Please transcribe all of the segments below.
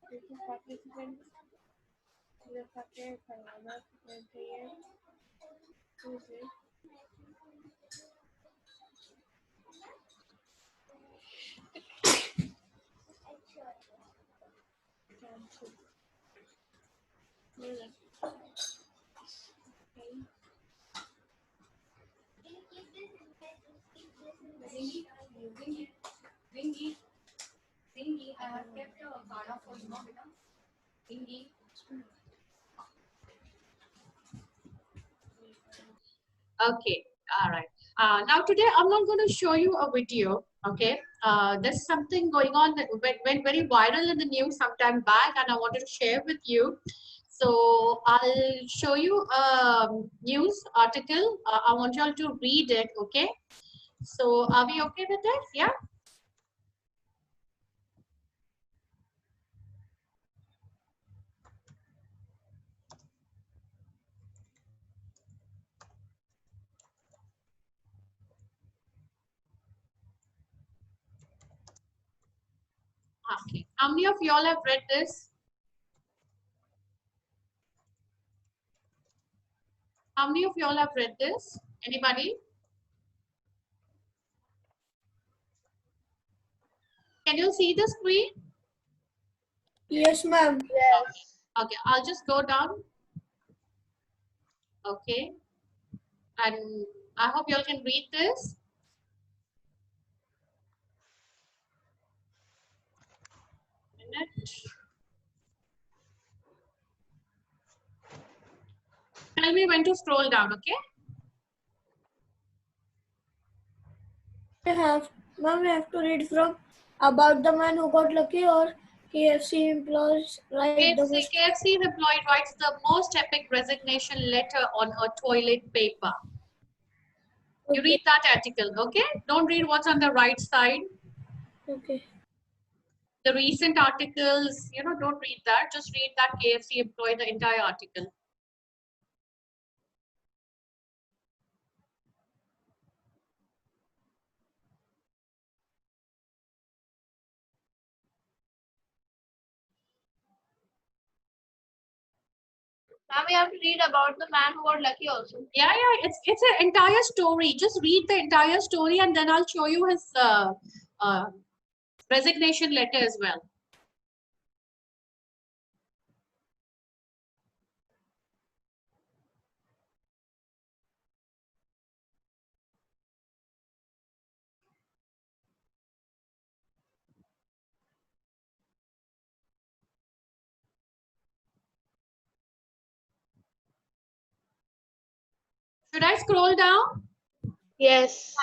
participants I have kept a khana for you, beta. Dingy. Okay, all right. Now today I'm not going to show you a video. Okay, there's something going on that went very viral in the news sometime back, and I wanted to share with you. So I'll show you a news article. I want you all to read it. Okay. So are we okay with it? Yeah. Okay. How many of y'all have read this? How many of y'all have read this? Anybody? Can you see the screen? Yes, ma'am. Yes. Okay, I'll just go down. Okay. And I hope you all can read this. Minute. Tell me when to scroll down, okay? Ma'am, we have to read from about the man who got lucky or KFC employees write the most. KFC employee writes the most epic resignation letter on a toilet paper. You read that article, okay? Don't read what's on the right side. Okay. The recent articles, don't read that. Just read that KFC employee, the entire article. Now we have to read about the man who got lucky also. Yeah, it's an entire story. Just read the entire story and then I'll show you his resignation letter as well. Should I scroll down? Yes.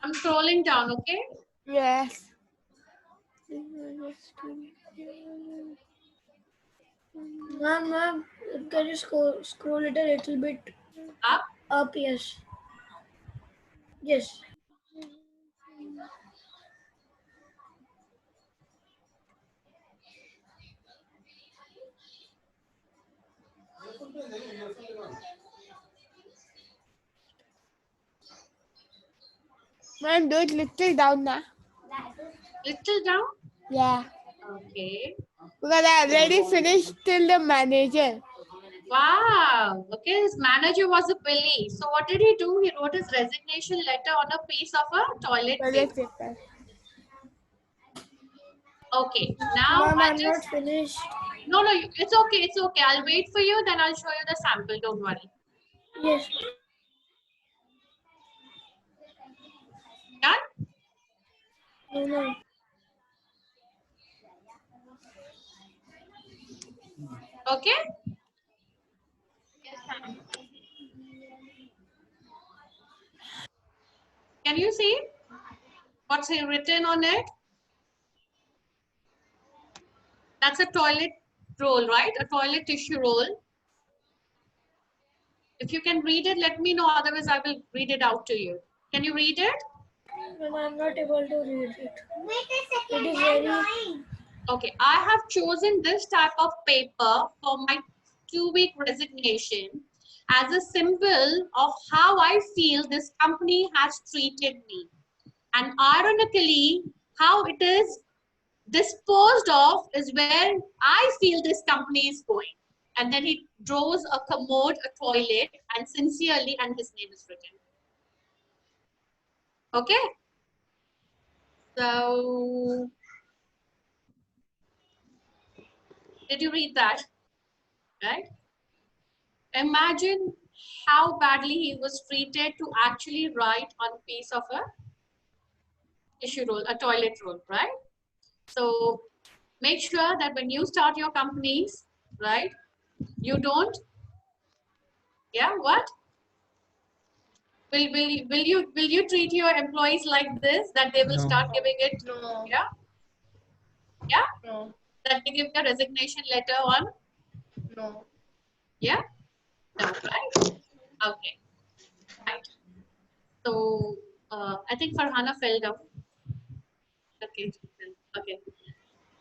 I'm scrolling down, okay? Yes. Ma'am, can you scroll it a little bit Up? up? Yes. Yes. Man, do it little down now. Little down? Yeah. Okay. Because I already finished till the manager. Wow. Okay, his manager was a Billy. So what did he do? He wrote his resignation letter on a piece of a toilet paper. Okay. Now Ma'am, I I'm not just finished. no, it's okay. It's okay. I'll wait for you. Then I'll show you the sample. Don't worry. Yes. Done? No. Okay. Yes, ma'am. Can you see what's written on it? That's a toilet roll, right? A toilet tissue roll. If you can read it, let me know. Otherwise, I will read it out to you. Can you read it? No, I'm not able to read it. It is very. Okay, I have chosen this type of paper for my 2-week resignation as a symbol of how I feel this company has treated me. And ironically, how it is disposed of is where I feel this company is going. And then he draws a commode, a toilet, and sincerely, and his name is written. Okay? So, did you read that? Right? Imagine how badly he was treated to actually write on a piece of a tissue roll, a toilet roll, right? So make sure that when you start your companies, right, you don't, yeah, what? Will you treat your employees like this, that they will start giving it, No. yeah, yeah, No. that they give the resignation letter on, No. yeah, no, right? Okay, right. So I think Farhana fell down. Okay, okay.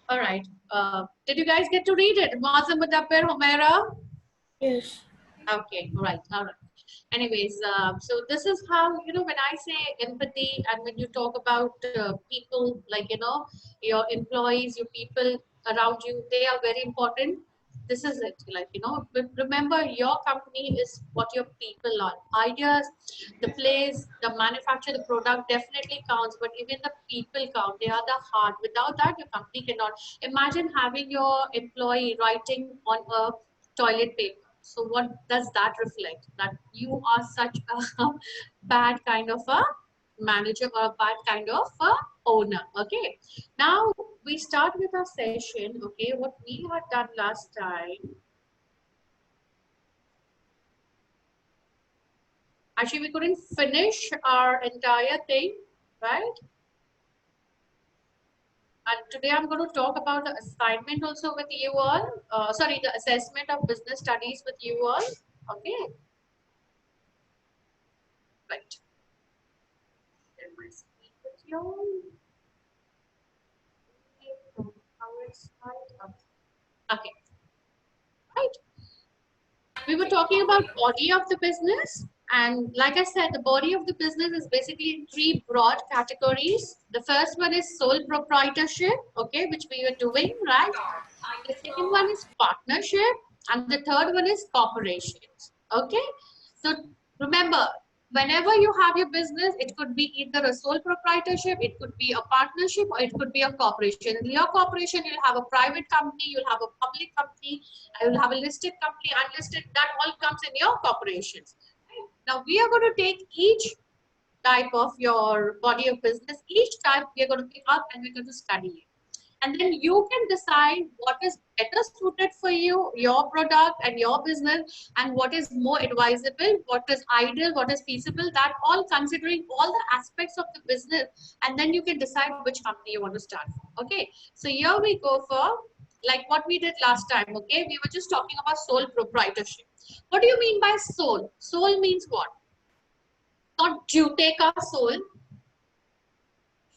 All right. Did you guys get to read it? Mazam Mudabbir Humaira? Yes. Okay, right. All right. Anyways, so this is how, you know, when I say empathy and when you talk about people, like, you know, your employees, your people around you, they are very important. This is it. Like, you know, but remember, your company is what your people are. Ideas, the place, the manufacture, the product definitely counts, but even the people count. They are the heart. Without that, your company cannot. Imagine having your employee writing on a toilet paper. So what does that reflect? That you are such a bad kind of a manager or a bad kind of a owner. Okay. Now we start with our session. Okay. What we had done last time. Actually, we couldn't finish our entire thing, right? And today I'm going to talk about the assignment also with you all. Sorry, the assessment of business studies with you all. Okay. Right. Share my screen with you. Okay, right. We were talking about body of the business, and like I said, the body of the business is basically in 3 broad categories. The first one is sole proprietorship, okay, which we are doing, right? The second one is partnership, and the third one is corporations. Okay, so remember, whenever you have your business, it could be either a sole proprietorship, it could be a partnership, or it could be a corporation. In your corporation, you'll have a private company, you'll have a public company, you'll have a listed company, unlisted. That all comes in your corporations. Now we are going to take each type of your body of business. Each type we are going to pick up and we're going to study it. And then you can decide what is better suited for you, your product and your business, and what is more advisable, what is ideal, what is feasible, that all considering all the aspects of the business. And then you can decide which company you want to start. Okay. So here we go for like what we did last time. Okay. We were just talking about sole proprietorship. What do you mean by sole? Sole means what? Not जूते का soul,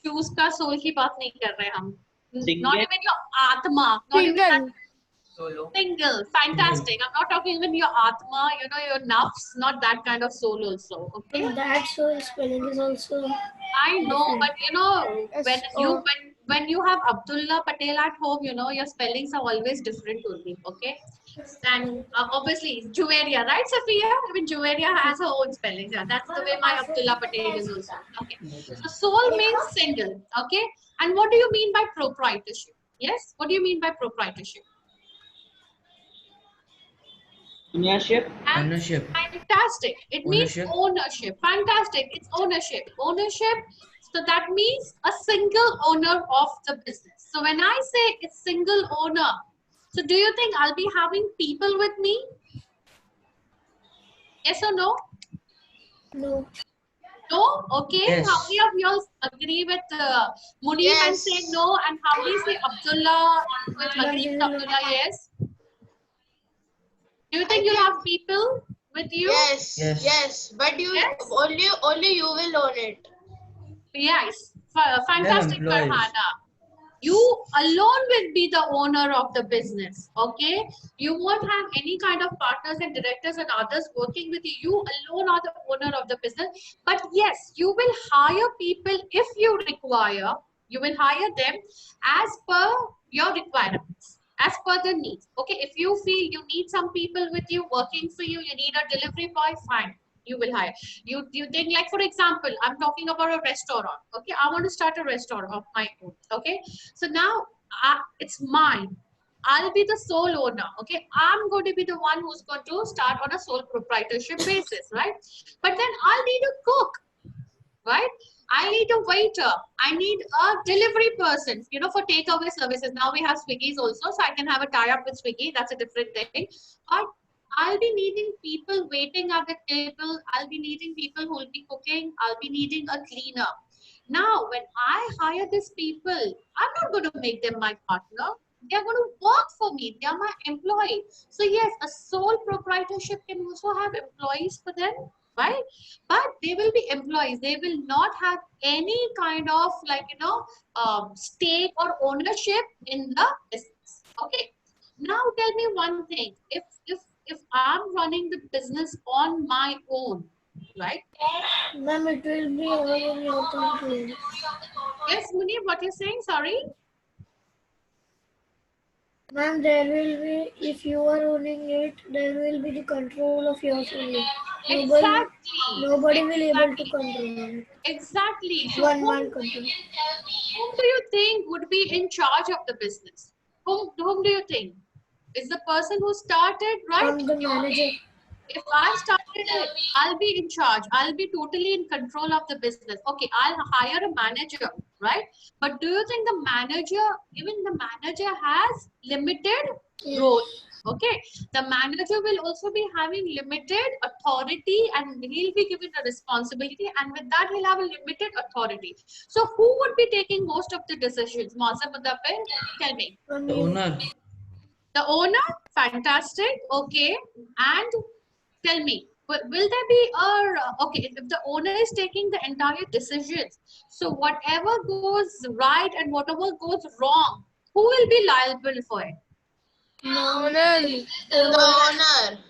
shoes का soul की बात नहीं कर रहे हम. Not even your atma, not even that. Single, fantastic. I'm not talking even your atma, you know, your nafs, not that kind of soul also. Okay. And that soul spelling is also. I know, different. but you know, S-O. when you have Abdullah Patel at home, you know, your spellings are always different to me. Okay. And obviously, Juveria, right, Safiya? Even Juveria has her own spelling. Yeah, that's the way my Abdullah Patel is also. Okay. So soul means single. Okay. And what do you mean by proprietorship? Yes. What do you mean by proprietorship? Ownership. Fantastic. It means ownership. Fantastic. It's ownership. Ownership. So that means a single owner of the business. So when I say it's single owner, so do you think I'll be having people with me? Yes or no? No. No? Okay. Yes. How many of you agree with Munib and Yes. say no? And how many say Abdullah with agree with Yes. Abdullah? Yes. Do you think I you'll think- have people with you? Yes. Yes. Yes. But you Yes. only you will own it. Yes. They're Fantastic, employees. Farhana. You alone will be the owner of the business, okay? You won't have any kind of partners and directors and others working with you. You alone are the owner of the business. But yes, you will hire people if you require. You will hire them as per your requirements, as per the needs. Okay, if you feel you need some people with you working for you, you need a delivery boy, fine. You will hire. You think, like, for example, I'm talking about a restaurant. Okay, I want to start a restaurant of my own. Okay, so now it's mine. I'll be the sole owner. Okay, I'm going to be the one who's going to start on a sole proprietorship basis, right? But then I'll need a cook, right? I need a waiter. I need a delivery person, you know, for takeaway services. Now we have Swiggy's also, so I can have a tie-up with Swiggy. That's a different thing. But I'll be needing people waiting at the table. I'll be needing people who will be cooking. I'll be needing a cleaner. Now, when I hire these people, I'm not going to make them my partner. They are going to work for me. They are my employee. So yes, a sole proprietorship can also have employees for them, right? But they will be employees. They will not have any kind of, like, you know, stake or ownership in the business. Okay. Now tell me one thing. If I'm running the business on my own, right? Ma'am, it will be all in your control. Yes, Muni, what you're saying? Sorry. Ma'am, there will be, if you are owning it, there will be the control of yours only. Nobody will able to control it. Exactly. So One whom man control. do you think would be in charge of the business? Whom do you think? Is the person who started, right? I'm the manager. If I started it, I'll be in charge. I'll be totally in control of the business. Okay, I'll hire a manager, right? But do you think the manager, even the manager has limited Yes. role? Okay, the manager will also be having limited authority and he'll be given a responsibility, and with that he'll have a limited authority. So who would be taking most of the decisions? Maza Mudaffir, tell me. The owner. The owner? Fantastic. Okay. And tell me, will there be okay, if the owner is taking the entire decisions, so whatever goes right and whatever goes wrong, who will be liable for it? The owner.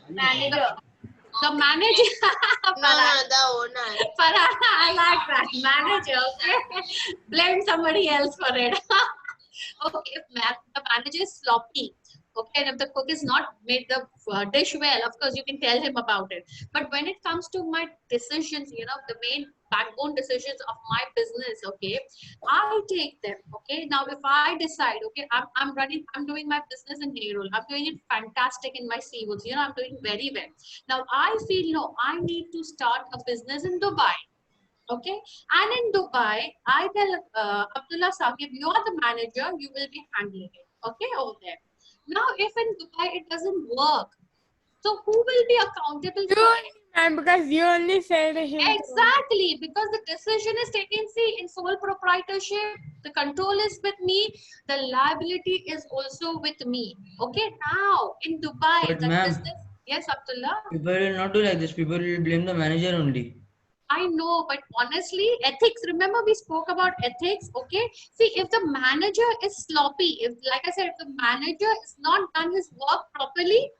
Manager. The manager. No, the owner. I like that. Manager, okay? Blame somebody else for it. Okay, if the manager is sloppy, okay, and if the cook is not made the dish well, of course you can tell him about it. But when it comes to my decisions, you know, the main backbone decisions of my business, okay, I take them. Okay, now if I decide, okay, I'm doing my business in Nerul, I'm doing it fantastic in my seawoods, you know, I'm doing very well. Now I feel, no, I need to start a business in Dubai. Okay, and in Dubai, I tell Abdullah Saqib, you are the manager, you will be handling it. Okay, over there. Now, if in Dubai it doesn't work, so who will be accountable for it? And because you only said him. Exactly, because the decision is taken, see, in sole proprietorship, the control is with me, the liability is also with me. Okay, now in Dubai, But the ma'am, business, yes, Abdullah. people will not do like this. People will blame the manager only. I know, but honestly, ethics, remember we spoke about ethics, okay? See, if the manager is sloppy, if, like I said, if the manager is not done his work properly,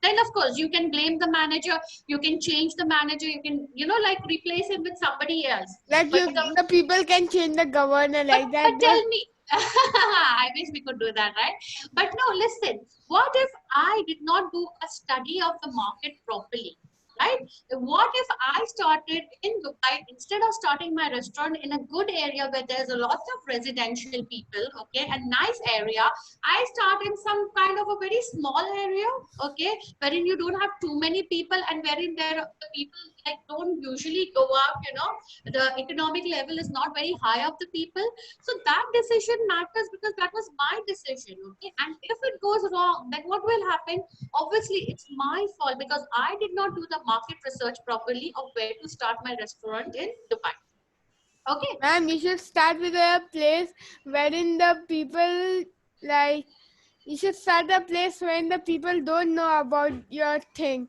then of course you can blame the manager, you can change the manager, you can, you know, like replace him with somebody else. Like But the people can change the governor like that. But tell me, I wish we could do that, right? But no, listen, what if I did not do a study of the market properly? Right? What if I started in Dubai, instead of starting my restaurant in a good area where there's a lot of residential people, okay, a nice area, I start in some kind of a very small area, okay, wherein you don't have too many people and wherein there the people like don't usually go up, you know, the economic level is not very high of the people. So that decision matters because that was my decision, okay? And if it goes wrong, then what will happen? Obviously, it's my fault because I did not do the market research properly of where to start my restaurant in Dubai. Okay. Ma'am, you should start with a place wherein the people like. You should start a place when the people don't know about your thing,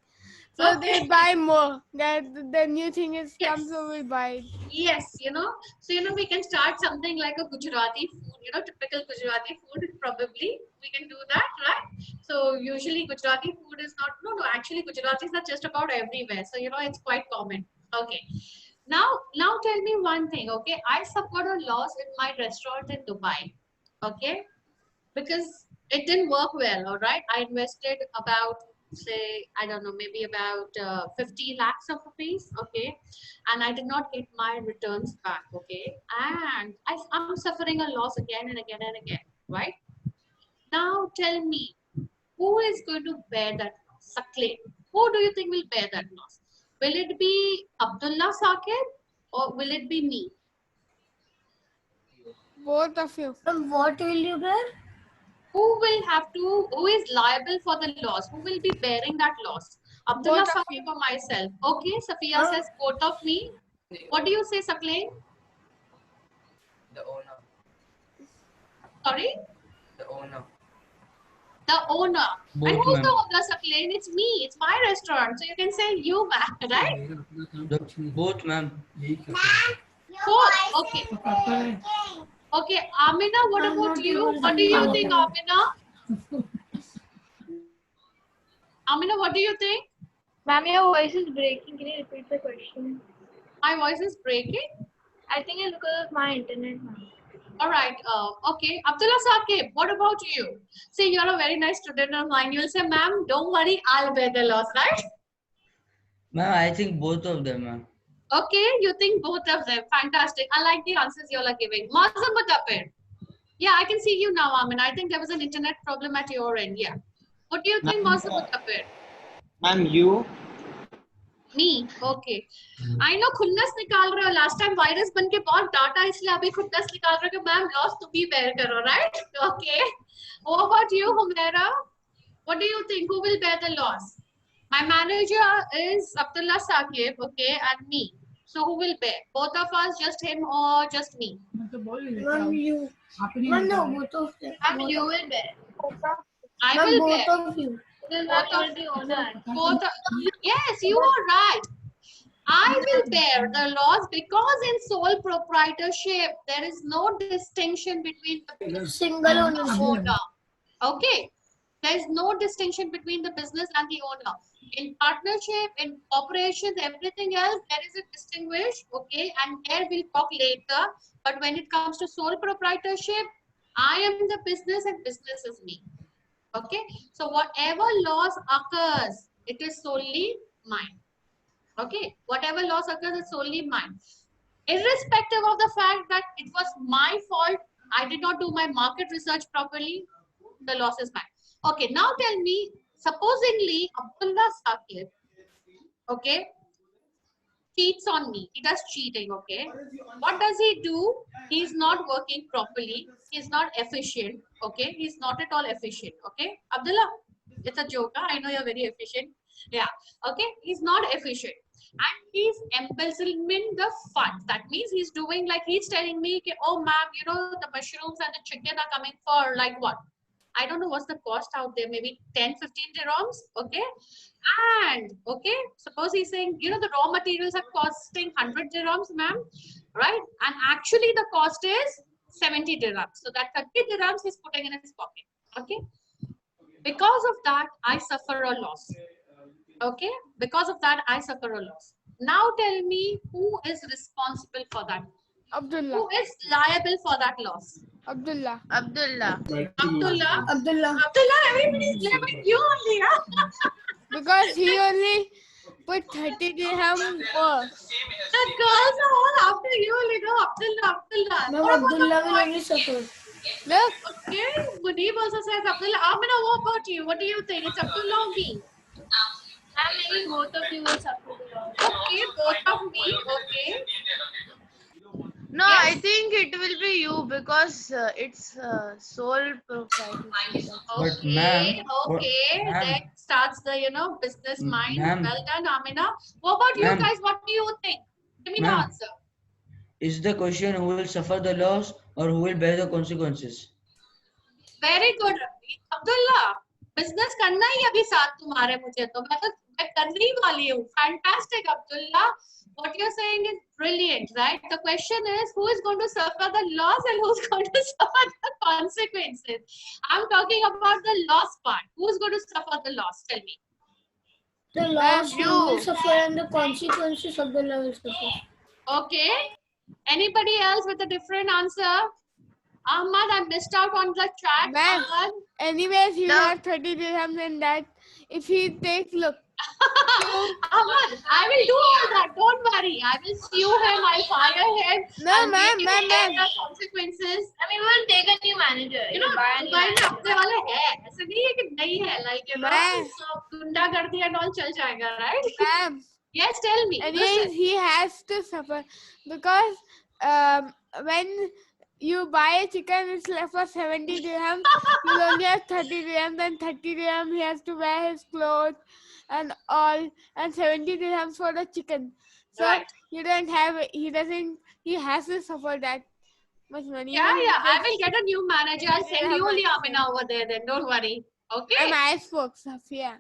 so Okay. they buy more. That the new thing is Yes. come, so we buy it. Yes, you know, so, you know, we can start something like a Gujarati food, you know, typical Gujarati food, probably. We can do that, right? So usually Gujarati food is not, no, actually Gujaratis are just about everywhere. So, you know, it's quite common. Okay. Now tell me one thing, okay? I suffered a loss in my restaurant in Dubai, okay? Because it didn't work well, all right? I invested about, say, I don't know, maybe about 50 lakhs of rupees, okay? And I did not get my returns back, okay? And I'm suffering a loss again and again and again, right? Now tell me, who is going to bear that loss? Sakle. Who do you think will bear that loss? Will it be Abdullah Saqib or will it be me? Both of you. What will you bear? Who is liable for the loss? Who will be bearing that loss? Abdullah Both of Saqib or myself? Okay, Safiya Huh? says both of me. What do you say, Sakle? The owner. Sorry? The owner. The owner. Both, and who's ma'am. the owner, Sakle? It's me. It's my restaurant. So you can say you, ma'am, right? Both, ma'am. Both. Okay. Okay, Amina, what I'm about not you? even What do you think, sure. Amina? Amina, what do you think? Ma'am, your voice is breaking. Can you repeat the question? My voice is breaking. I think it's because of my internet, ma'am. All right. Okay. Abdullah Saqib, what about you? See, you're a very nice student of mine. You'll say, ma'am, don't worry, I'll bear the loss, right? Ma'am, I think both of them, ma'am. Okay, you think both of them. Fantastic. I like the answers you all are giving. Mazam Mutapir. Yeah, I can see you now, Amin. I think there was an internet problem at your end. Yeah. What do you think, Mazam Mutapir? Ma'am, you. Me. Okay. I know खुन्नस निकाल रहे हो. Last time virus बन के बहुत data इसलिए अभी खुन्नस निकाल रहे हो कि मैम loss तुम ही bear करो, right? Okay. What about you, Humaira? What do you think? Who will bear the loss? My manager is Abdullah Saqib, okay, and me. So who will bear? Both of us, just him or just me? Ma'am, you. Ma'am, no, both of them. Ma'am, you will bear. I Ma'am, will both bear. of you. Because Both ma'am, of you will be owner. Both. Yes, you are right. I will bear the loss because in sole proprietorship there is no distinction between the Single ownership. owner. Okay. There is no distinction between the business and the owner. In partnership, in corporations, everything else, there is a distinguish, okay, and there we'll talk later. But when it comes to sole proprietorship, I am the business and business is me. Okay. So whatever loss occurs, it is solely mine. Okay. Whatever loss occurs is solely mine. Irrespective of the fact that it was my fault, I did not do my market research properly, the loss is mine. Okay, now tell me, supposingly Abdullah Saqib, okay, cheats on me. He does cheating, okay. What does he do? He's not working properly. He's not efficient, okay. He's not at all efficient, okay. Abdullah, it's a joke. Huh? I know you're very efficient. Yeah, okay. He's not efficient. And he's embezzling the funds. That means he's doing like he's telling me, oh ma'am, you know, the mushrooms and the chicken are coming for like what? I don't know what's the cost out there, maybe 10, 15 dirhams, okay? And, okay, suppose he's saying, you know, the raw materials are costing 100 dirhams, ma'am, right? And actually the cost is 70 dirhams. So that 30 dirhams he's putting in his pocket, okay? Because of that, I suffer a loss, okay? Because of that, I suffer a loss. Now tell me who is responsible for that? Abdullah. Who is liable for that loss? Abdullah. Abdullah. Abdullah. Abdullah. Abdullah, everybody's blaming you only, huh? Because he only put 30 dirham more. The girls are all after you, you know, Abdullah. Ma'am, What about the Abdullah will boys? only suffer. Look, Okay, Muneeb also says Abdullah. Amina, what about you? What do you think? It's Abdullah or me? Ma'am, maybe both of you will suffer the loss. Okay, both of me. Okay. No, Yes. I think it will be you because it's sole proprietorship. But Okay, ma'am, okay. ma'am, Then starts the business mind. ma'am, Well done, Amina. What about you ma'am, guys? What do you think? Give me the ma'am, answer. is the question who will suffer the loss or who will bear the consequences? Very good, Abdullah. Business करना ही अभी साथ तुम्हारे मुझे तो मैं करने ही वाली हूँ. Fantastic, Abdullah. What you're saying is brilliant, right? The question is who is going to suffer the loss and who's going to suffer the consequences. I'm talking about the loss part. Who's going to suffer the loss? Tell me. The loss you will You. suffer and the consequences of the law will suffer. Okay. Anybody else with a different answer? Ahmad, I missed out on the chat. Ma'am. Ahmad. Anyways, you No. have 30 dirhams and that. If he takes, look. Ahmad, I will do all that. Don't worry. I will sue him. I'll fire him. No, I'll ma'am, make him ma'am, bear ma'am. the consequences. I mean, we'll take a new manager. You know, Buy a new Dubai में manager. अपने वाले है. ऐसे नहीं है कि नहीं है. Like मैं- so गुंडागर्दी and all चल जाएगा, right? Ma'am. Yes, tell me. Anyways, Listen. he has to suffer because when you buy a chicken, it's like for 70 dirhams. You only have 30 dirhams, and 30 dirhams he has to wear his clothes and all, and 70 dirhams for the chicken. So Right. you don't have. He doesn't. He has to suffer that much money. Yeah, and yeah. I just- will get a new manager. I'll send Yeah, you but- only Amina over there. Then don't worry. Okay. And I spoke, Safia.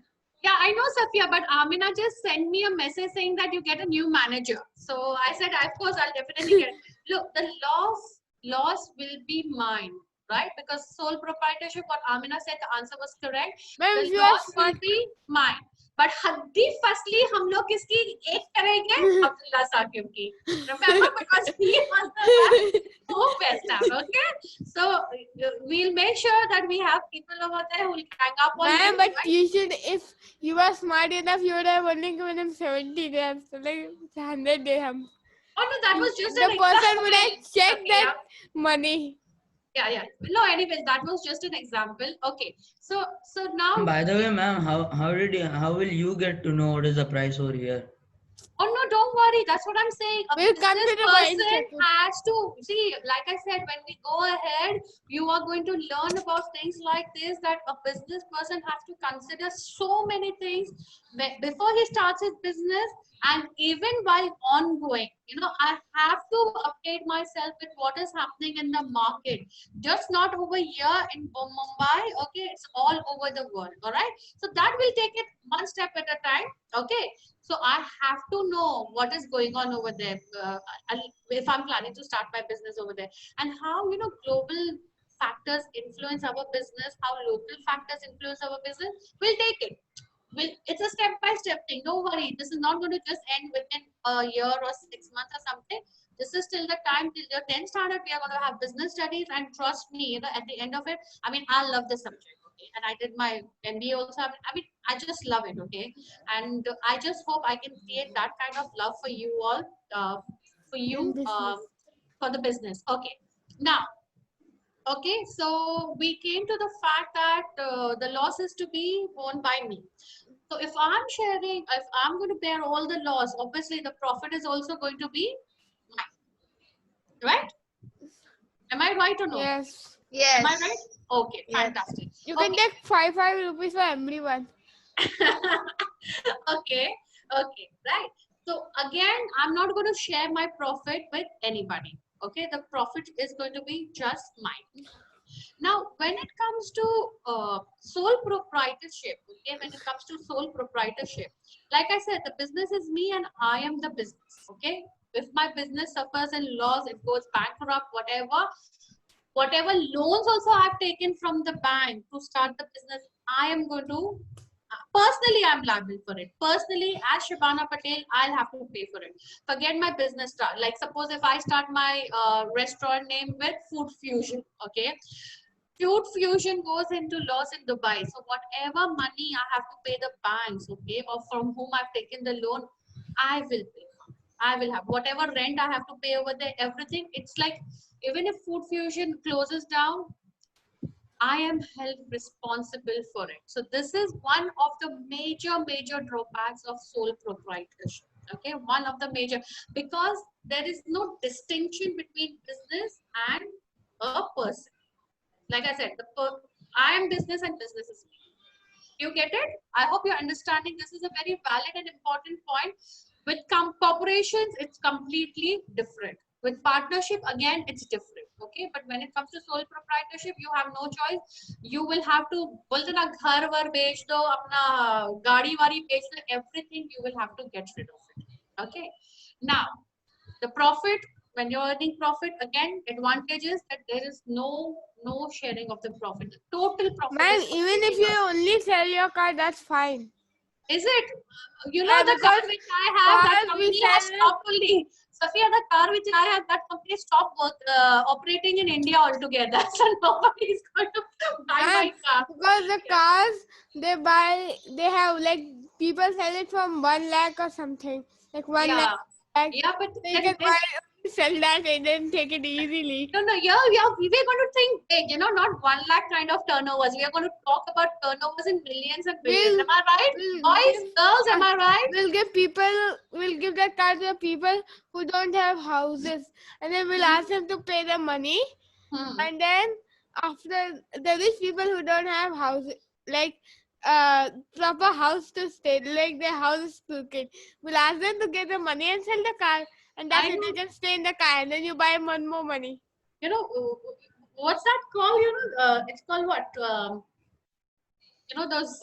Yeah, I know, Safia, but Amina just sent me a message saying that you get a new manager. So I said, of course, I'll definitely get. Look, the loss will be mine, right? Because sole proprietorship, what Amina said, the answer was correct. Ma'am, The if you are loss will smart, be mine. But हद्दी फसली हम लोग किसकी एक करेंगे अब्दुल्ला साकिब की. Remember, because he was the who best time, okay? So we'll make sure that we have people over there who will hang up on ma'am, him, but right? you should, if you were smart enough, you would have only given him 70 dirhams, so like 100 dirhams. Oh no, that was just The an person example. would have checked Okay, that money. yeah. No, anyways, that was just an example. Okay, so now, By the way, ma'am, how will you get to know what is the price over here? oh no, don't worry. That's what I'm saying. A We'll come business to the point, person Chaku. has to see. Like I said, when we go ahead, you are going to learn about things like this. That a business person has to consider so many things before he starts his business, and even while ongoing. You know, I have to update myself with what is happening in the market. Just not over here in Mumbai. Okay, it's all over the world. All right. So that will take it one step at a time. Okay. So I have to know what is going on over there if I'm planning to start my business over there, and how global factors influence our business, how local factors influence our business. We'll take it. It's a step-by-step thing. Don't worry. This is not going to just end within a year or 6 months or something. This is till the time till your 10th standard. We are going to have business studies, and trust me, at the end of it, I mean, I love the subject. Okay, and I did my MBA also. I mean, I just love it. Okay, and I just hope I can create that kind of love for you all, for you, In business. for the business. Okay, now. Okay, so we came to the fact that the loss is to be borne by me. So if I'm sharing, if I'm going to bear all the loss, obviously the profit is also going to be mine. Right? Am I right or no? Yes. Yes. Am I right? Okay, Yes. fantastic. You can take 5 rupees for everyone. Okay, right. So again, I'm not going to share my profit with anybody. Okay, the profit is going to be just mine. Now, when it comes to sole proprietorship, okay, when it comes to sole proprietorship, like I said, the business is me and I am the business. Okay, if my business suffers in loss, it goes bankrupt, whatever loans also I've taken from the bank to start the business, I am going to personally, I'm liable for it. Personally, as Shabana Patel, I'll have to pay for it. Forget my business start. Like suppose if I start my restaurant name with Food Fusion, okay? Food Fusion goes into loss in Dubai. So whatever money I have to pay the banks, okay, or from whom I've taken the loan, I will pay. I will have whatever rent I have to pay over there, everything. It's like even if Food Fusion closes down, I am held responsible for it. So this is one of the major drawbacks of sole proprietorship. Okay, one of the major, because there is no distinction between business and a person. Like I said, I am business and business is me. You get it? I hope you're understanding. This is a very valid and important point. With corporations, it's completely different. With partnership, again, it's different. Okay, but when it comes to sole proprietorship, you have no choice. You will have to बोलते ना घर वर बेच दो, अपना गाड़ी वाड़ी बेच दो, everything you will have to get rid of it. Okay, now the profit, when you're earning profit, again, advantage is that there is no sharing of the profit. The total profit Ma'am, is even if completely you yours. only sell your car, that's fine. Is it? You know, Yeah, the car because which I have, that cars we company has sell. stopped only. Sophia, the car which I have, that company stopped operating in India altogether. So nobody is going to buy my Ma'am, car. because the cars they have like people sell it from 1 lakh or something, like 1 Yeah. lakh. Yeah, but They then, can buy sell that and then take it easily. no, yeah, we're going to think big, you know, not 1 lakh kind of turnovers. We are going to talk about turnovers in millions and billions. Am I right? Boys, girls, am I right? We'll give that car to the people who don't have houses, and then we'll ask them to pay the money, and then after the rich people who don't have houses, like proper house to stay, like their house is crooked, we'll ask them to get the money and sell the car, and that's I it. know. They just stay in the car, and then you buy one more money. You know, what's that called? You know, it's called what? You know, those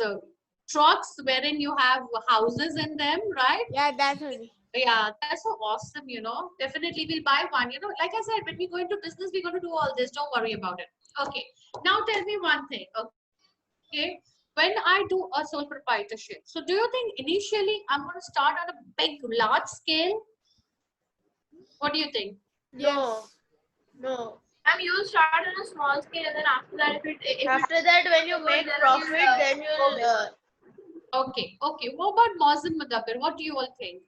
trucks wherein you have houses in them, right? Yeah, that's only. Yeah, that's so awesome, you know. Definitely we'll buy one. You know, like I said, when we go into business, we're going to do all this. Don't worry about it. Okay. Now tell me one thing. Okay. When I do a sole proprietorship, so do you think initially I'm going to start on a big, large scale? What do you think? No. No. You will start on a small scale, and then after that, if After that, when you make profit, then you'll. Okay. Okay. What about Mazin Mudabbir? What do you all think?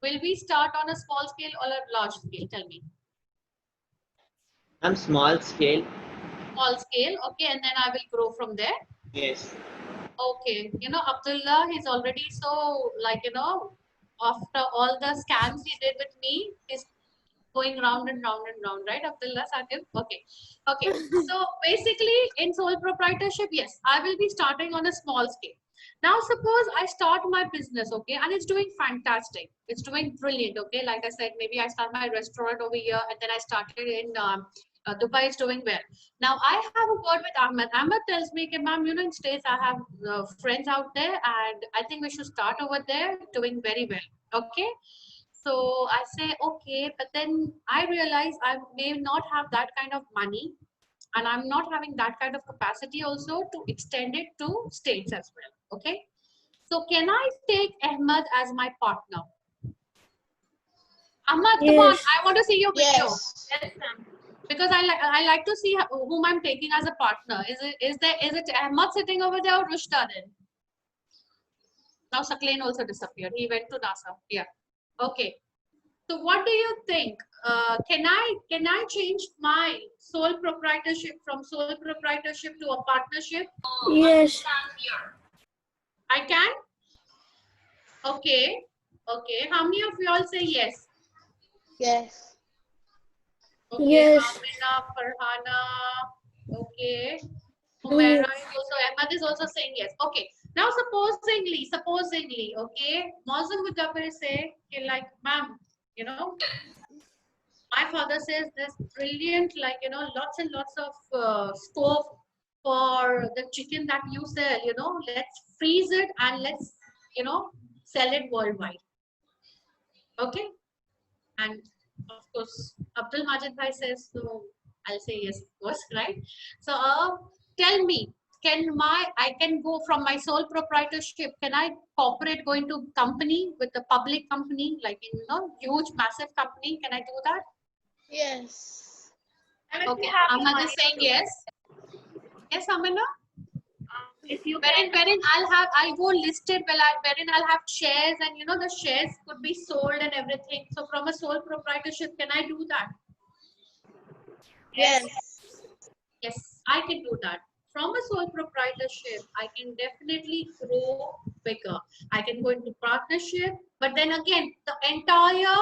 Will we start on a small scale or a large scale? Tell me. I'm small scale. Small scale. Okay. And then I will grow from there. Yes. Okay. You know, Abdullah, he's already so, like, you know, after all the scams he did with me, he's going round and round and round, right, Abdullah Saqib? Okay. Okay. So basically, in sole proprietorship, yes, I will be starting on a small scale. Now, suppose I start my business, okay, and it's doing fantastic. It's doing brilliant, okay. Like I said, maybe I start my restaurant over here, and then I started in Dubai. Is doing well. Now, I have a word with Ahmed. Ahmed tells me, okay, ma'am, you know, in States, I have friends out there, and I think we should start over there, doing very well, okay. So I say, okay, but then I realize I may not have that kind of money, and I'm not having that kind of capacity also to extend it to states as well. Okay. So can I take Ahmed as my partner? Ahmed, come on, Yes. I want to see your video. Yes. yes, ma'am. Because I like to see whom I'm taking as a partner. Is it Ahmed sitting over there or Rushda then? Now Saklain also disappeared. He went to NASA. Yeah. Okay. So what do you think? Can I change my sole proprietorship from sole proprietorship to a partnership? Yes. I can? Okay. Okay. How many of you all say yes? Yes. Okay. Yes. Amina, Farhana. Okay. Humaira is also, Ahmad is also saying yes. Okay. Now supposingly, okay, Mazum Mudabbir say, okay, like, ma'am, you know, my father says there's brilliant, like, you know, lots and lots of scope for the chicken that you sell, you know, let's freeze it and let's, you know, sell it worldwide. Okay. And of course, Abdul Majid Bhai says, so I'll say yes, of course, right? So tell me, I can go from my sole proprietorship, can I cooperate, go into company with a public company, like in, you know, huge, massive company? Can I do that? Yes. And if Okay, you have the Ahmed money is saying to- yes. Yes, Amina? if you Wherein I'll go listed, wherein I'll have shares, and you know, the shares could be sold and everything. So from a sole proprietorship, can I do that? Yes. Yes, I can do that. from a sole proprietorship, I can definitely grow bigger. I can go into partnership, but then again, the entire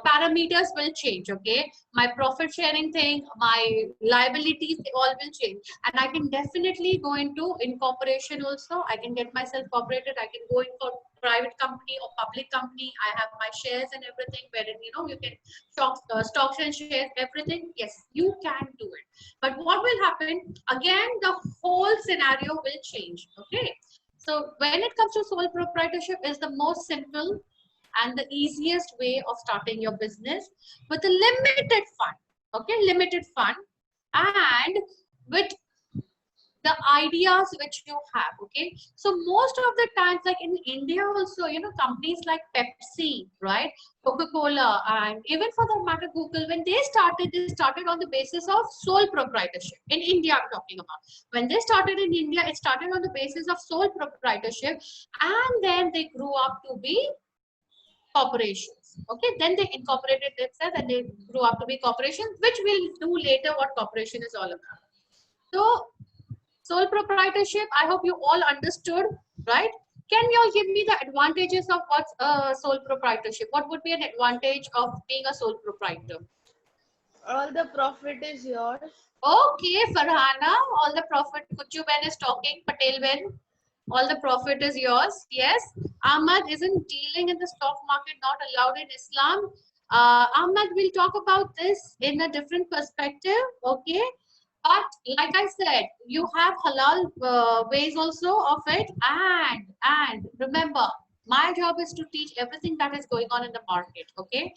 parameters will change. Okay, my profit sharing thing, my liabilities, they all will change, and I can definitely go into incorporation also. I can get myself incorporated. I can go in for private company or public company. I have my shares and everything, wherein you can stocks and shares, everything. Yes, you can do it. But what will happen again? The whole scenario will change. Okay, so when it comes to sole proprietorship, is the most simple and the easiest way of starting your business with a limited fund. Okay, limited fund, and with the ideas which you have. Okay, so most of the times, like in India also, companies like Pepsi, right, Coca-Cola, and even for that matter Google, when they started on the basis of sole proprietorship. In India I'm talking about, when they started in India, it started on the basis of sole proprietorship, and then they grew up to be corporations. Okay, then they incorporated themselves and they grew up to be corporations, which we'll do later what corporation is all about. So sole proprietorship, I hope you all understood, right? Can you all give me the advantages of what's sole proprietorship? What would be an advantage of being a sole proprietor? All the profit is yours. Okay, Farhana, all the profit. Kuchu Ben is talking, Patel Ben. All the profit is yours. Yes. Ahmad, isn't dealing in the stock market not allowed in Islam? Ahmad, we'll talk about this in a different perspective. Okay. But like I said, you have halal ways also of it. And remember, my job is to teach everything that is going on in the market. Okay.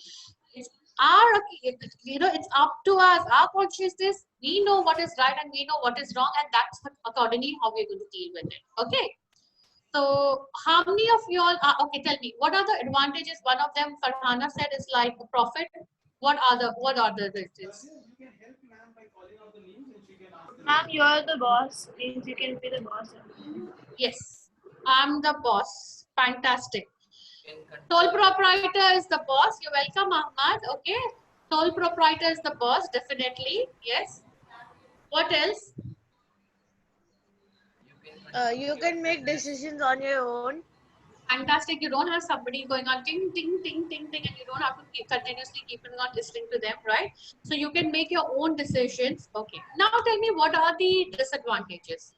It's our, it's up to us, our consciousness. We know what is right and we know what is wrong, and that's accordingly how we're going to deal with it. Okay. So how many of you all are, okay, tell me, what are the advantages? One of them, Farhana said, is like a profit. What are the advantages? Ma'am, you are the boss. Means you can be the boss. Yes, I'm the boss. Fantastic. You can control Sole proprietor is the boss. You're welcome, Ahmad. Okay. Sole proprietor is the boss, definitely. Yes. What else? You can make decisions on your own. Fantastic. You don't have somebody going on ting, ting, ting, ting, ting, and you don't have to continuously keep on listening to them, right? So you can make your own decisions. Okay. Now tell me, what are the disadvantages?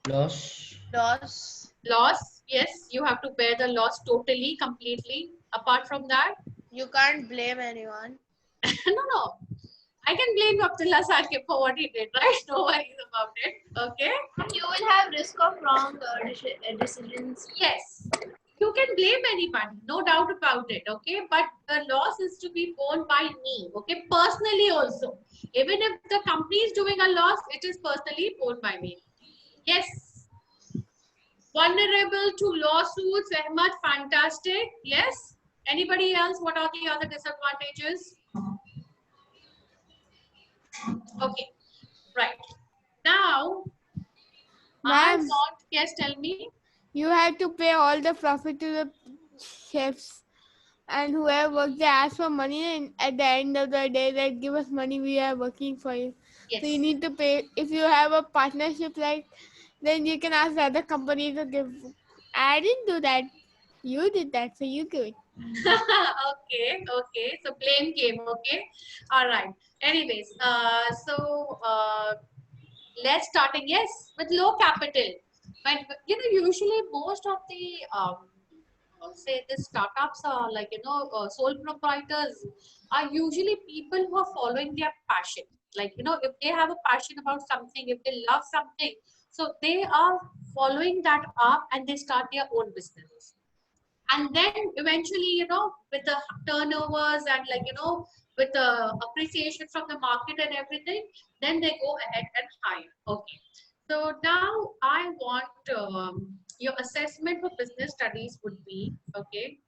Loss. Loss. Loss. Yes, you have to bear the loss totally, completely. Apart from that, You can't blame anyone. no. I can blame Abdullah Saqib for what he did, right? No worries about it. Okay. You will have risk of wrong decisions. Yes. You can blame anybody, no doubt about it. Okay. But the loss is to be borne by me. Okay. Personally also. Even if the company is doing a loss, it is personally borne by me. Yes. Vulnerable to lawsuits, Ahmad, fantastic. Yes. Anybody else? What are the other disadvantages? Okay. Right. Now, I Ma'am, want, yes, tell me. you have to pay all the profit to the chefs. And whoever works, they ask for money, and at the end of the day, they give us money. We are working for you. Yes. So you need to pay. If you have a partnership, then you can ask the other company to give. I didn't do that. You did that, so you do it. Okay. So blame game. Okay. All right. Anyways, let's starting. Yes, with low capital. When usually most of the say the startups are like sole proprietors are usually people who are following their passion. Like if they have a passion about something, if they love something, so they are following that up and they start their own business. And then eventually, with the turnovers and with the appreciation from the market and everything, then they go ahead and hire. Okay. So now I want your assessment for business studies would be, okay.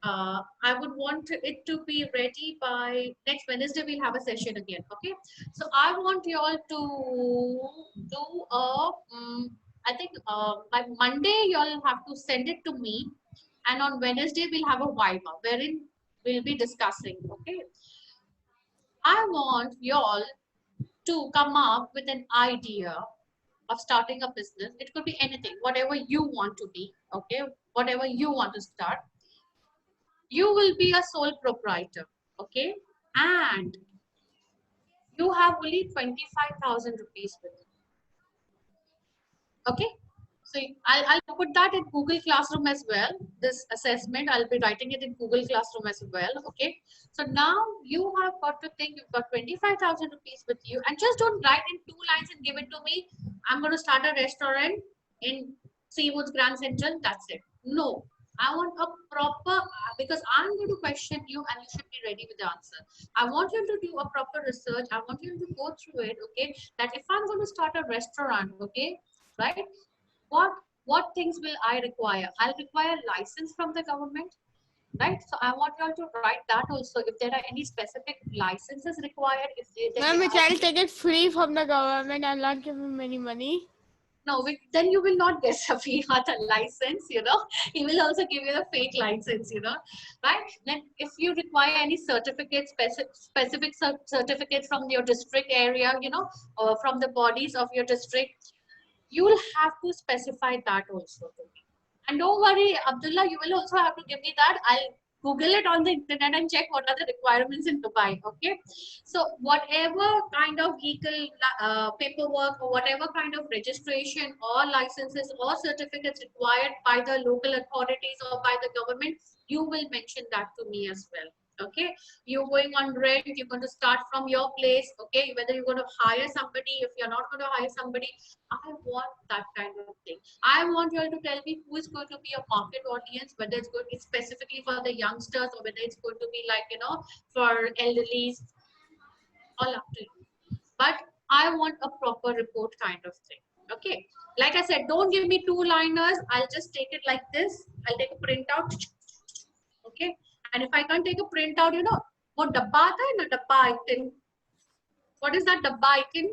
I would want it to be ready by next Wednesday. We'll have a session again. Okay. So I want you all to do I think by Monday you all have to send it to me, and on Wednesday we'll have a Viva wherein we'll be discussing. Okay. I want you all to come up with an idea of starting a business, it could be anything, whatever you want to be, okay, whatever you want to start, you will be a sole proprietor, okay, and you have only 25,000 rupees with you, okay. So I'll put that in Google Classroom as well. This assessment, I'll be writing it in Google Classroom as well. Okay. So now you have got to think you've got 25,000 rupees with you, and just don't write in 2 lines and give it to me. I'm going to start a restaurant in Seawoods Grand Central. That's it. No, I want a proper, because I'm going to question you and you should be ready with the answer. I want you to do a proper research. I want you to go through it. Okay. That if I'm going to start a restaurant, okay, right? What things will I require? I'll require license from the government, right? So I want you all to write that also. If there are any specific licenses required, if they Ma'am, we can take it free from the government. I'll not give him any money. no, then you will not get a free license, you know. He will also give you a fake license, you know, right? Then if you require any certificates, specific certificates from your district area, you know, or from the bodies of your district, you will have to specify that also to me. And don't worry, Abdullah, you will also have to give me that. I'll Google it on the internet and check what are the requirements in Dubai. Okay. So whatever kind of legal paperwork or whatever kind of registration or licenses or certificates required by the local authorities or by the government, you will mention that to me as well. Okay, you're going on rent, you're going to start from your place, okay, whether you're going to hire somebody, if you're not going to hire somebody, I want that kind of thing. I want you all to tell me who is going to be a market audience, whether it's going to be specifically for the youngsters or whether it's going to be like, you know, for elderlies, all up to you. But I want a proper report kind of thing. Okay, like I said, don't give me 2-liners. I'll just take it like this. I'll take a printout. Okay. And if I can't take a printout, you know, what dabba aata hai na, dabba icon. What is that dabba icon?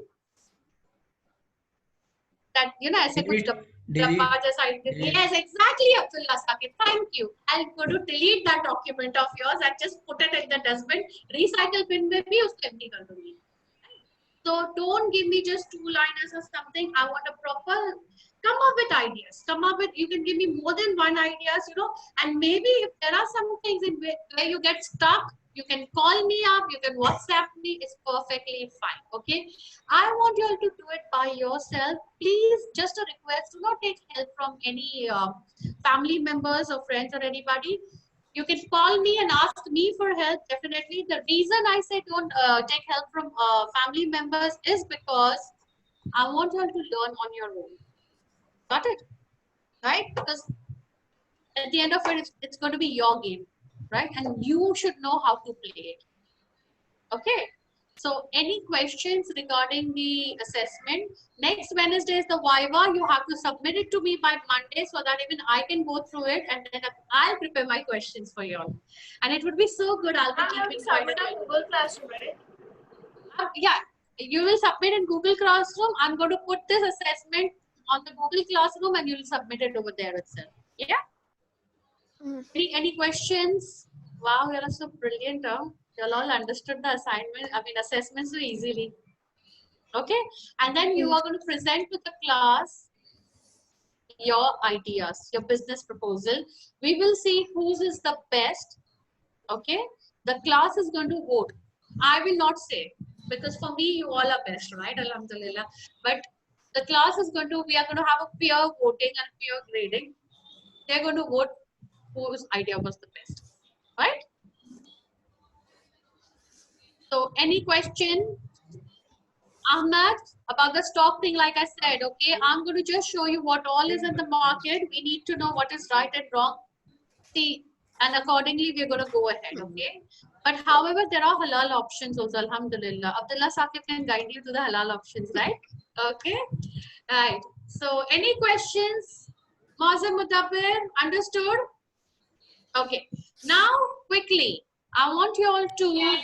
That, you know, aise kuch dabba jaisa icon. Yes, exactly, Abdullah Saqib. Thank you. I'll go to delete that document of yours and just put it in the dustbin. Recycle bin mein bhi usko empty kar dungi. So don't give me just 2-liners or something. I want a proper, come up with ideas. Come up with, you can give me more than one ideas, you know, and maybe if there are some things in where you get stuck, you can call me up, you can WhatsApp me, it's perfectly fine, okay? I want you all to do it by yourself. Please, just a request, do not take help from any family members or friends or anybody. You can call me and ask me for help, definitely. The reason I say don't take help from family members is because I want you all to learn on your own. Got it? Right? Because at the end of it, it's going to be your game, right? And you should know how to play it. Okay? So any questions regarding the assessment? Next Wednesday is the Viva. You have to submit it to me by Monday so that even I can go through it and then I'll prepare my questions for you all. And it would be so good. I'll be keeping submit on Google Classroom, right? Yeah, you will submit in Google Classroom. I'm going to put this assessment on the Google Classroom and you'll submit it over there itself. Yeah? Any questions? Wow, you are so brilliant, huh? You all understood the assessment so easily. Okay, and then you are going to present to the class your ideas, your business proposal. We will see whose is the best. Okay, the class is going to vote. I will not say, because for me you all are best, right? Alhamdulillah. But the class is going to, we are going to have a peer voting and peer grading. They're going to vote whose idea was the best, right? So any question, Ahmed, about the stock thing? Like I said, okay, I'm going to just show you what all is in the market. We need to know what is right and wrong. See, and accordingly, we're going to go ahead, okay? But however, there are halal options also, alhamdulillah. Abdullah Saqib can guide you to the halal options, right? Okay, right. So any questions? Mazam Mudabbir, understood? Okay, now quickly, I want you all to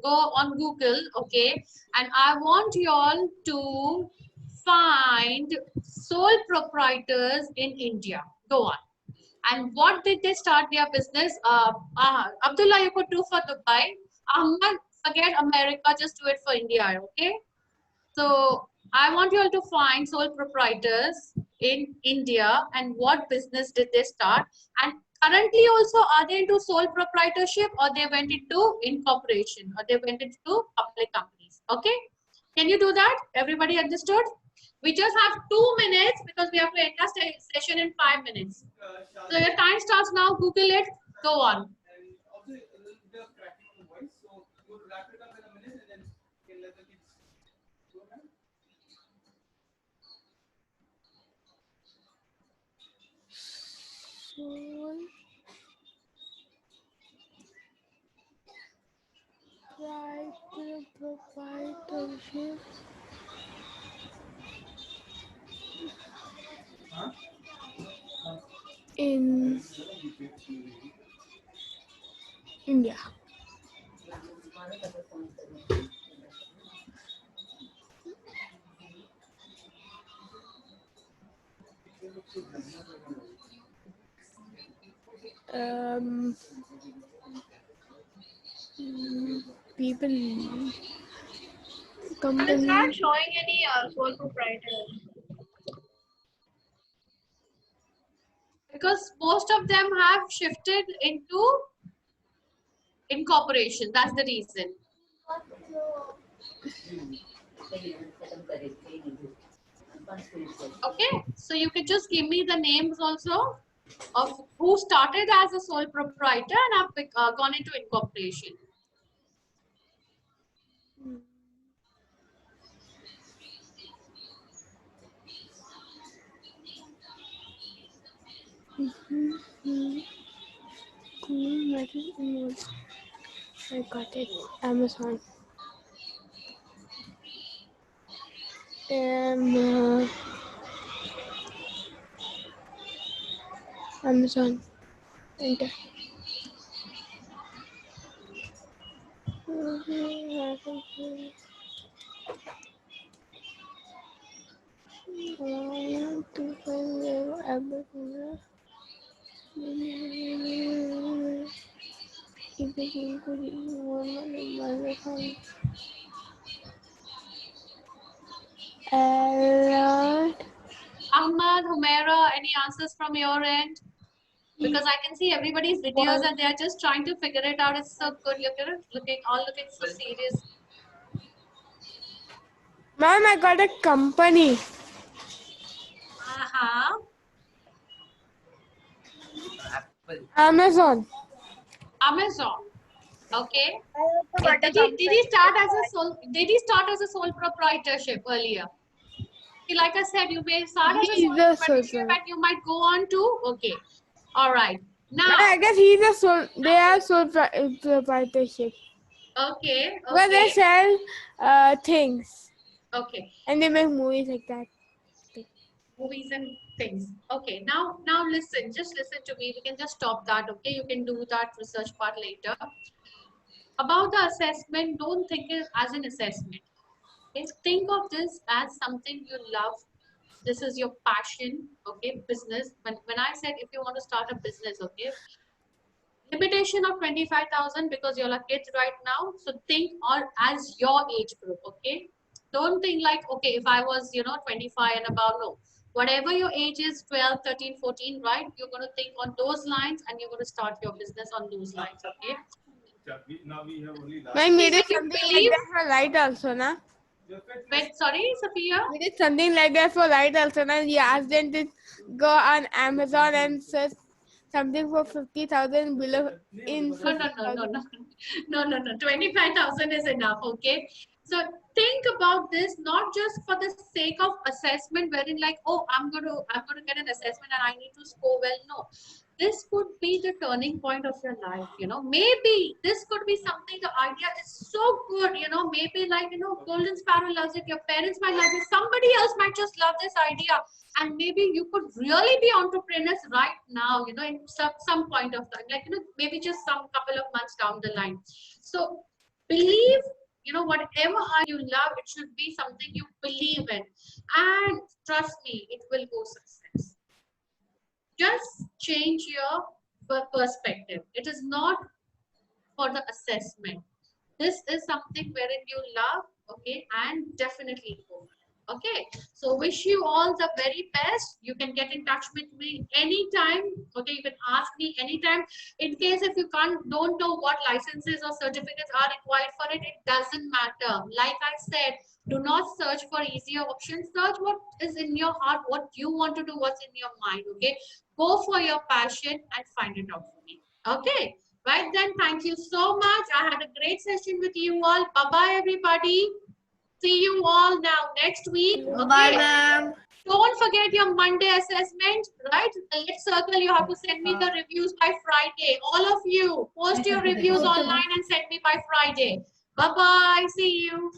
go on Google, okay, and I want you all to find sole proprietors in India. Go on. And what did they start their business? Abdullah, you could do for Dubai. Ahmad, Forget America, just do it for India, okay? So I want you all to find sole proprietors in India and what business did they start, and currently also are they into sole proprietorship or they went into incorporation or they went into public companies. Okay, can you do that? Everybody understood? We just have 2 minutes because we have to end the session in 5 minutes. So your time starts now. Google it. Go on. Sole proprietorship in India. People, But it's company. not showing any sole proprietor. Because most of them have shifted into incorporation. That's the reason. Okay, so you can just give me the names also of who started as a sole proprietor and have gone into incorporation. I got it. Amazon. Amazon. Enter. Ahmad, Humaira, any answers from your end? Because I can see everybody's videos and they're just trying to figure it out. It's so good. Look at it, looking so serious. Mom, I got a company. Uh-huh. Apple. Amazon. Amazon. Okay. I also got a Did company. he start as a sole? Did he start as a sole proprietorship earlier? See, like I said, you may start as a He's sole the sole proprietorship and you might go on to. Okay. All right. Now. I guess he's a sole. They are sole proprietorship. Okay. But they Okay. sell things Okay. and they make movies like that. Movies and things. Okay. Now listen. Just listen to me. We can just stop that. Okay. You can do that research part later. About the assessment, don't think it as an assessment. Okay? Think of this as something you love. This is your passion, okay? Business. When I said if you want to start a business, okay, limitation of 25,000 because you're a kid right now. So think or as your age group, okay? Don't think like, okay, if I was, 25 and above, no. Whatever your age is, 12, 13, 14, right? You're going to think on those lines and you're going to start your business on those lines, okay? Mine we did When you something believe, like that for light also, na? wait, sorry, Sophia? We did something like that for light also, na? We asked them to go on Amazon and search something for 50,000 below in No, 50,000. no. 25,000 is enough, okay? So think about this not just for the sake of assessment, wherein like, oh, I'm going to get an assessment and I need to score well. No, this could be the turning point of your life. Maybe this could be something. The idea is so good. Maybe like Golden Sparrow loves it. Your parents might love it. Somebody else might just love this idea. And maybe you could really be entrepreneurs right now, in some point of time, like, maybe just some couple of months down the line. So believe, whatever you love, it should be something you believe in. And trust me, it will go success. Just change your perspective. It is not for the assessment. this is something wherein you love, okay, and definitely go for it. Okay, so wish you all the very best. You can get in touch with me anytime. Okay, you can ask me anytime. In case if you don't know what licenses or certificates are required for it, it doesn't matter. Like I said, do not search for easier options. Search what is in your heart, what you want to do, what's in your mind. Okay, go for your passion and find it out for me. Okay, right then. Thank you so much. I had a great session with you all. Bye bye, everybody. See you all now next week. Okay. Bye, ma'am. Don't forget your Monday assessment, right? The lit circle, you have to send me the reviews by Friday. All of you, post your reviews online and send me by Friday. Bye-bye. See you.